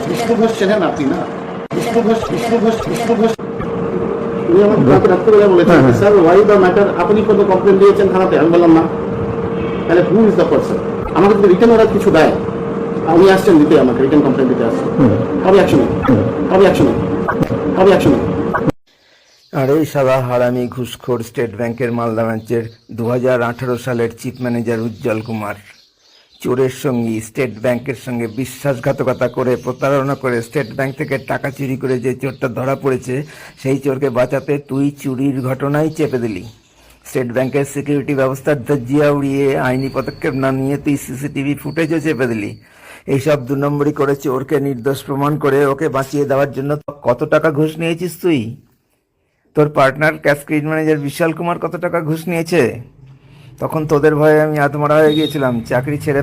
বিষ্ণু ঘোষ চেনেন আপনি না? বিষ্ণু ঘোষ উনি আমাকে রাত্রেবেলা বলেছেন, স্যার ওয়াই দ্য ম্যাটার, আপনি কোনো কমপ্লেন দিয়েছেন থানাতে? আমি বললাম না। তাহলে হু ইজ দ্য পারসন? আমাকে যদি রিটার্ন অর্ডার কিছু দেয়, উনি আসছেন দিতে, আমাকে রিটার্ন কমপ্লেন দিতে আসছেন, কবে অ্যাকশন আর এই সাদা হারামি ঘুষখোর স্টেট ব্যাংকের মালদা ব্রাঞ্চের 2018 সালের চিফ ম্যানেজার উজ্জ্বল কুমার চোরের সঙ্গী স্টেট ব্যাংকের সঙ্গে বিশ্বাসঘাতকতা করে প্রতারণা করে স্টেট ব্যাংক থেকে টাকা চুরি করে যে চোরটা ধরা পড়েছে, সেই চোরকে বাঁচাতে তুই চুরির ঘটনাই চেপে দিলি। স্টেট ব্যাংকের সিকিউরিটি ব্যবস্থার ধজ্জিয়া উড়িয়ে আইনি পদক্ষেপ না নিয়ে তুই সিসিটিভি ফুটেজও চেপে দিলি। এইসব 2 নম্বরই করে চোরকে নির্দোষ প্রমাণ করে ওকে বাঁচিয়ে দেওয়ার জন্য কত টাকা ঘুষ নিয়েছিস তুই? তোর পার্টনার ক্যাশক্রেডিট ম্যানেজার বিশাল কুমার কত টাকা ঘুষ নিয়েছে? তখন তোদের ভয়ে আমি আত্মরা হয়ে গিয়েছিলাম, চাকরি ছেড়ে